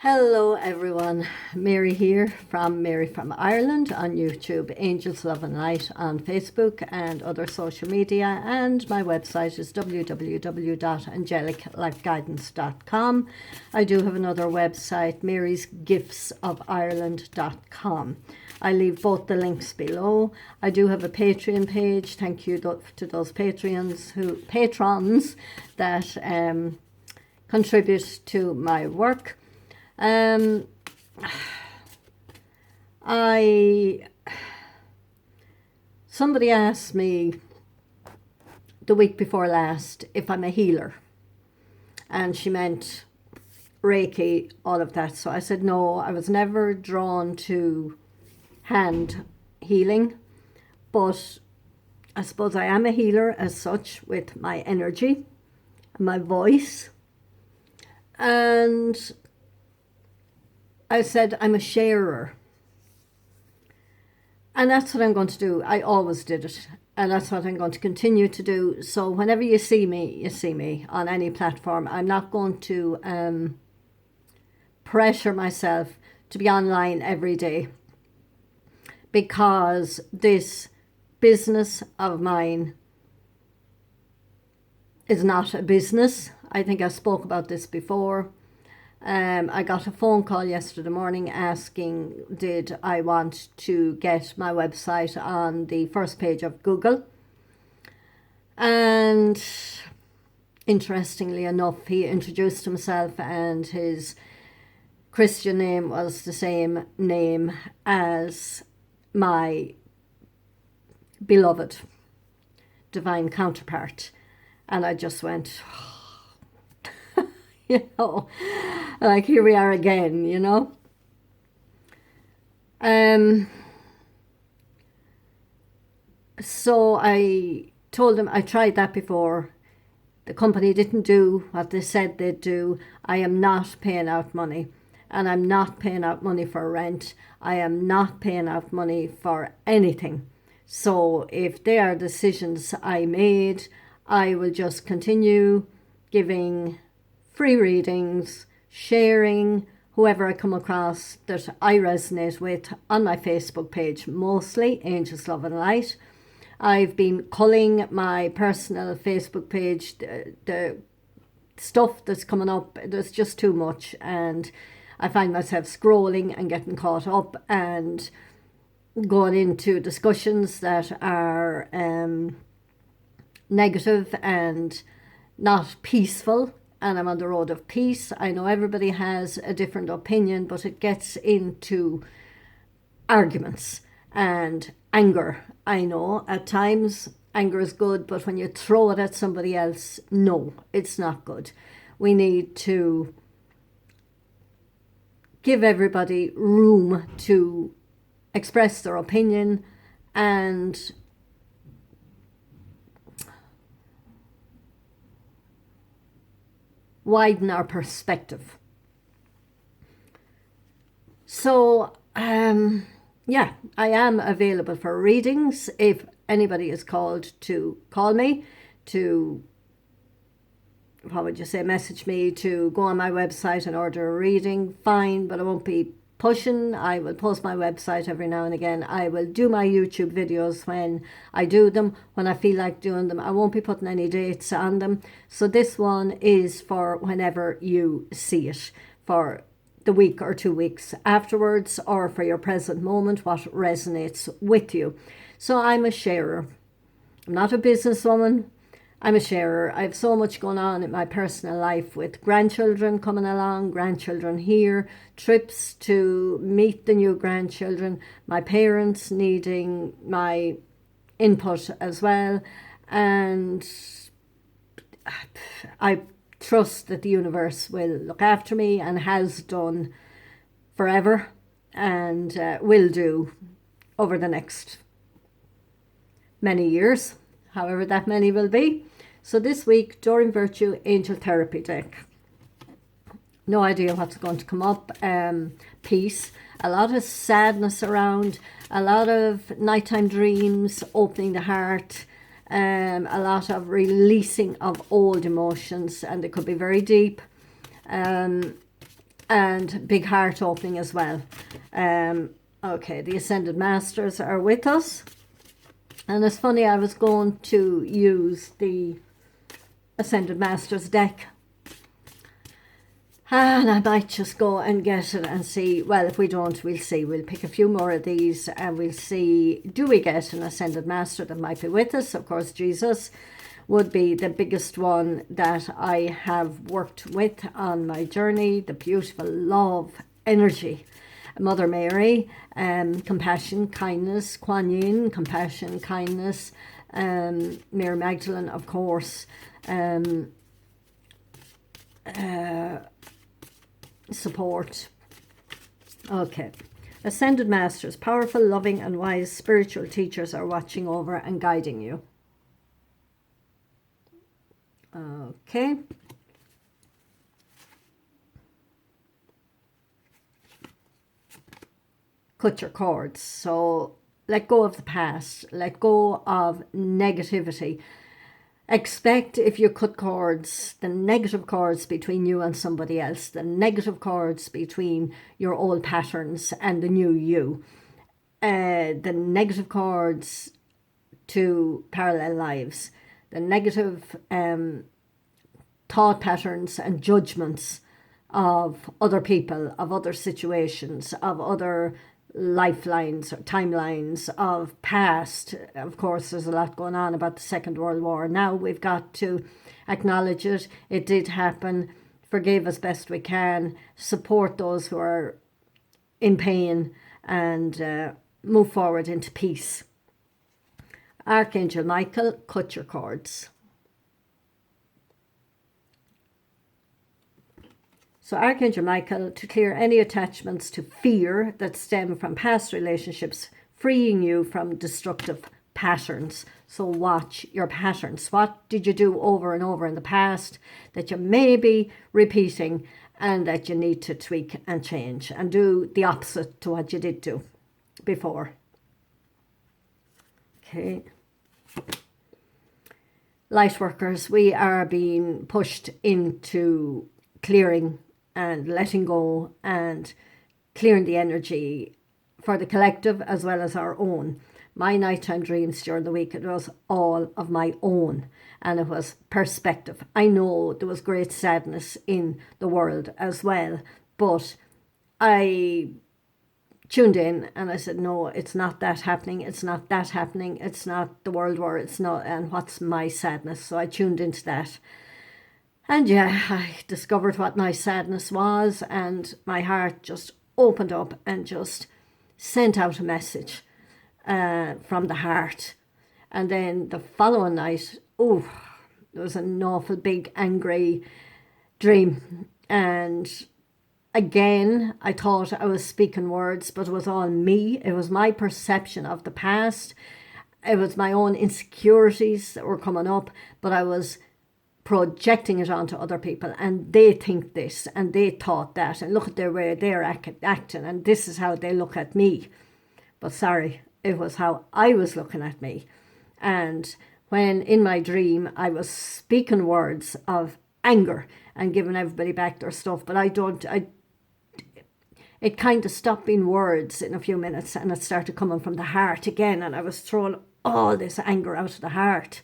Hello everyone, Mary here from Mary from Ireland on YouTube, Angels Love and Light on Facebook and other social media, and my website is www.angeliclifeguidance.com. I do have another website, marysgiftsofireland.com. I leave both the links below. I do have a Patreon page. Thank you to those patrons that contribute to my work. Somebody asked me the week before last if I'm a healer, and she meant Reiki, all of that. So I said no, I was never drawn to hand healing, but I suppose I am a healer as such with my energy, my voice, and I said I'm a sharer, and that's what I'm going to do. I always did it, and that's what I'm going to continue to do. So whenever you see me on any platform. I'm not going to pressure myself to be online every day, because this business of mine is not a business. I think I spoke about this before. I got a phone call yesterday morning asking did I want to get my website on the first page of Google, and interestingly enough, he introduced himself and his Christian name was the same name as my beloved divine counterpart, and I just went like here we are again, So I told him I tried that before. The company didn't do what they said they'd do. I am not paying out money, and I'm not paying out money for rent. I am not paying out money for anything. So if they are decisions I made, I will just continue giving free readings, sharing whoever I come across that I resonate with on my Facebook page, mostly Angels Love and Light. I've been culling my personal Facebook page. The stuff that's coming up, there's just too much, and I find myself scrolling and getting caught up and going into discussions that are negative and not peaceful, and I'm on the road of peace. I know everybody has a different opinion, but it gets into arguments and anger. I know at times anger is good, but when you throw it at somebody else, no, it's not good. We need to give everybody room to express their opinion and widen our perspective. So, yeah, I am available for readings. If anybody is called to call me, to, what would you say, message me to go on my website and order a reading, fine, but I won't be pushing. I will post my website every now and again. I will do my YouTube videos when I do them, when I feel like doing them. I won't be putting any dates on them. So this one is for whenever you see it, for the week or 2 weeks afterwards, or for your present moment, what resonates with you. So I'm a sharer. I'm not a businesswoman. I'm a sharer. I have so much going on in my personal life, with grandchildren coming along, grandchildren here, trips to meet the new grandchildren, my parents needing my input as well. And I trust that the universe will look after me, and has done forever, and will do over the next many years, however that many will be. So this week, Doreen Virtue Angel Therapy deck. No idea what's going to come up. Peace. A lot of sadness around. A lot of nighttime dreams, opening the heart. A lot of releasing of old emotions, and they could be very deep. and big heart opening as well. Okay, the Ascended Masters are with us. And it's funny, I was going to use the Ascended Masters deck. And I might just go and get it and see. Well, if we don't, we'll see. We'll pick a few more of these and we'll see, do we get an Ascended Master that might be with us? Of course, Jesus would be the biggest one that I have worked with on my journey. The beautiful love, energy. Mother Mary, compassion, kindness. Kuan Yin, compassion, kindness. Mary Magdalene, of course. Support. Okay. Ascended Masters, powerful, loving and wise spiritual teachers are watching over and guiding you. Okay. Cut your cords. So let go of the past. Let go of negativity. Expect, if you cut cords, the negative cords between you and somebody else, the negative cords between your old patterns and the new you, the negative cords to parallel lives, the negative thought patterns and judgments of other people, of other situations, of other lifelines or timelines of past. Of course, there's a lot going on about the Second World War. Now we've got to acknowledge it. It did happen. Forgive as best we can. Support those who are in pain and move forward into peace. Archangel Michael, cut your cords. So Archangel Michael, to clear any attachments to fear that stem from past relationships, freeing you from destructive patterns. So watch your patterns. What did you do over and over in the past that you may be repeating and that you need to tweak and change and do the opposite to what you did do before? Okay. Light workers, we are being pushed into clearing and letting go and clearing the energy for the collective as well as our own. My nighttime dreams during the week, it was all of my own and it was perspective. I know there was great sadness in the world as well, but I tuned in and I said, no, it's not that happening. It's not that happening. It's not the world war. It's not, and what's my sadness? So I tuned into that. And yeah, I discovered what my sadness was and my heart just opened up and just sent out a message from the heart. And then the following night, there was an awful big angry dream. And again, I thought I was speaking words, but it was all me. It was my perception of the past. It was my own insecurities that were coming up, but I was projecting it onto other people, and they think this and they thought that, and look at their way they're acting, and this is how they look at me. But sorry, it was how I was looking at me. And when in my dream I was speaking words of anger and giving everybody back their stuff, but it kind of stopped being words in a few minutes and it started coming from the heart again, and I was throwing all this anger out of the heart.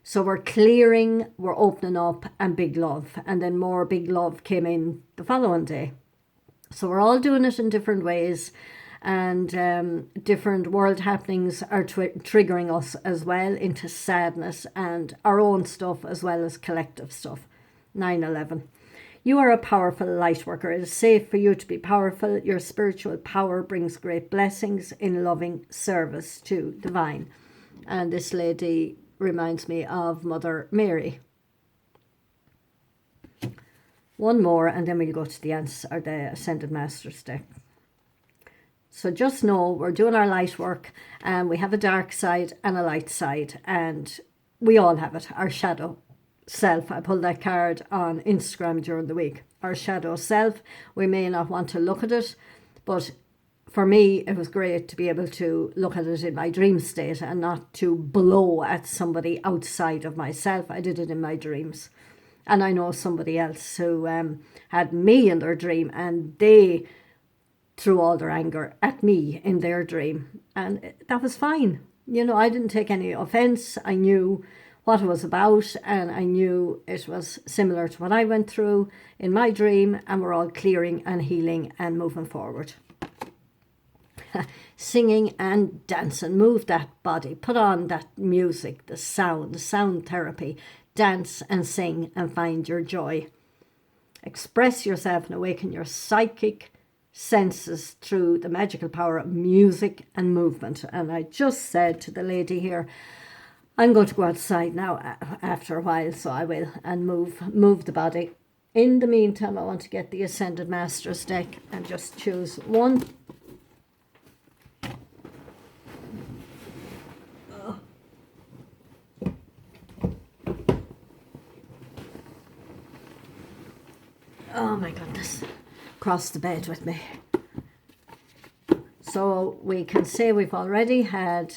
So we're clearing, we're opening up, and big love. And then more big love came in the following day. So we're all doing it in different ways. And different world happenings are triggering us as well into sadness and our own stuff as well as collective stuff. 9/11. You are a powerful light worker. It is safe for you to be powerful. Your spiritual power brings great blessings in loving service to divine. And this lady reminds me of Mother Mary. One more and then we'll go to the Ascended Masters deck. So just know we're doing our light work and we have a dark side and a light side, and we all have it, our shadow self. I pulled that card on Instagram during the week. Our shadow self, we may not want to look at it, but for me, it was great to be able to look at it in my dream state and not to blow at somebody outside of myself. I did it in my dreams. And I know somebody else who had me in their dream, and they threw all their anger at me in their dream. And that was fine. You know, I didn't take any offense. I knew what it was about, and I knew it was similar to what I went through in my dream, and we're all clearing and healing and moving forward. Singing and dancing, move that body, put on that music, the sound therapy, dance and sing and find your joy. Express yourself and awaken your psychic senses through the magical power of music and movement. And I just said to the lady here, I'm going to go outside now after a while, so I will, and move the body. In the meantime, I want to get the Ascended Masters deck and just choose one. Oh my goodness, across the bed with me. So we can say we've already had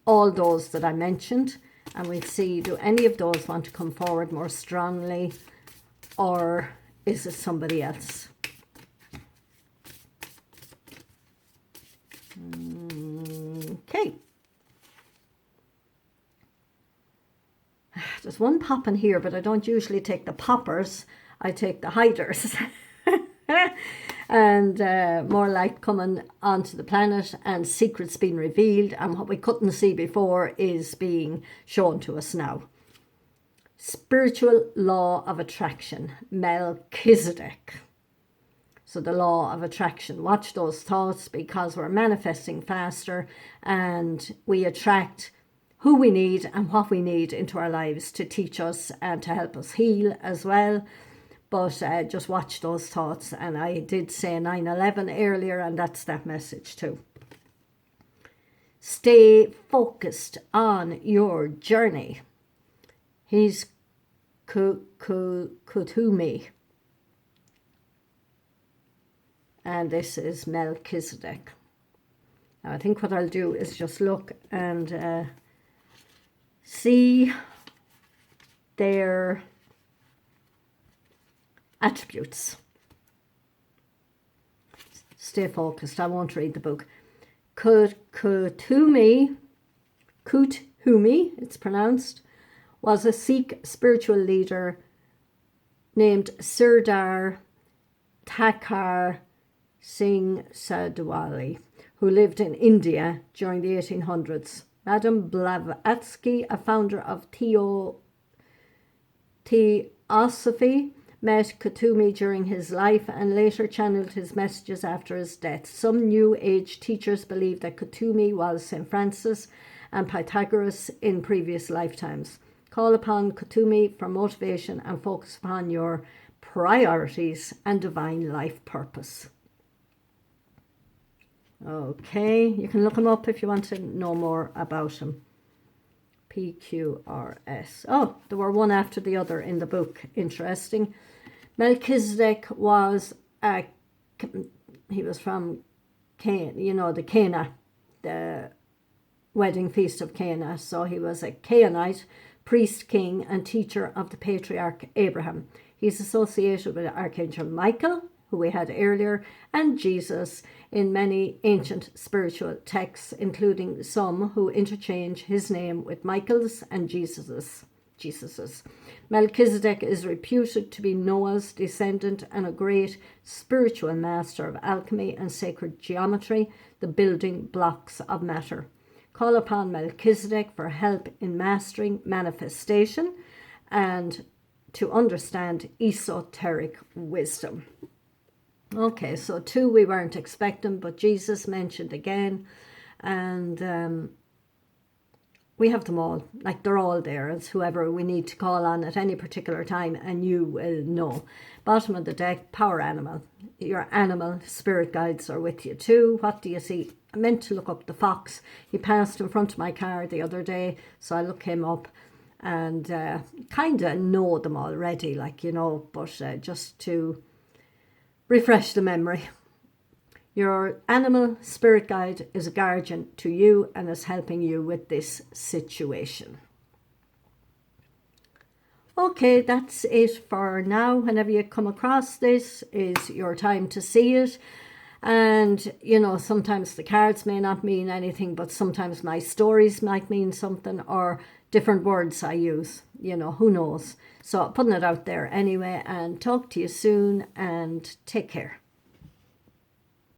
all those that I mentioned, and we'll see, do any of those want to come forward more strongly, or is it somebody else? Okay. There's one popping here, but I don't usually take the poppers. I take the hiders. And more light coming onto the planet, and secrets being revealed, and what we couldn't see before is being shown to us now. Spiritual law of attraction, Melchizedek. So the law of attraction, watch those thoughts, because we're manifesting faster and we attract who we need and what we need into our lives to teach us and to help us heal as well. But just watch those thoughts. And I did say 9/11 earlier, and that's that message too. Stay focused on your journey. He's Kuthumi. And this is Melchizedek. Now, I think what I'll do is just look and see their attributes. Stay focused. I won't read the book. Kuthumi, it's pronounced, was a Sikh spiritual leader named Sirdar Thakur Singh Sadhwali, who lived in India during the 1800s. Madame Blavatsky, a founder of Theosophy, met Kuthumi during his life and later channeled his messages after his death. Some New Age teachers believe that Kuthumi was St. Francis and Pythagoras in previous lifetimes. Call upon Kuthumi for motivation and focus upon your priorities and divine life purpose. Okay, you can look him up if you want to know more about him. PQRS. Oh, there were one after the other in the book. Interesting. Melchizedek was he was from Cana, you know, the Cana, the wedding feast of Cana. So he was a Canaanite priest, king, and teacher of the patriarch Abraham. He's associated with Archangel Michael, who we had earlier, and Jesus in many ancient spiritual texts, including some who interchange his name with Michael's and Jesus's. Melchizedek is reputed to be Noah's descendant and a great spiritual master of alchemy and sacred geometry, the building blocks of matter. Call upon Melchizedek for help in mastering manifestation and to understand esoteric wisdom. Okay, so 2 we weren't expecting, but Jesus mentioned again, and we have them all, like they're all there. It's whoever we need to call on at any particular time, and you will know. Bottom of the deck, power animal. Your animal spirit guides are with you too. What do you see? I meant to look up the fox. He passed in front of my car the other day, so I looked him up and kind of know them already, like, you know, but just to refresh the memory. Your animal spirit guide is a guardian to you and is helping you with this situation. Okay, that's it for now. Whenever you come across this, is your time to see it. And, you know, sometimes the cards may not mean anything, but sometimes my stories might mean something, or different words I use, you know, who knows. So putting it out there anyway, and talk to you soon, and take care.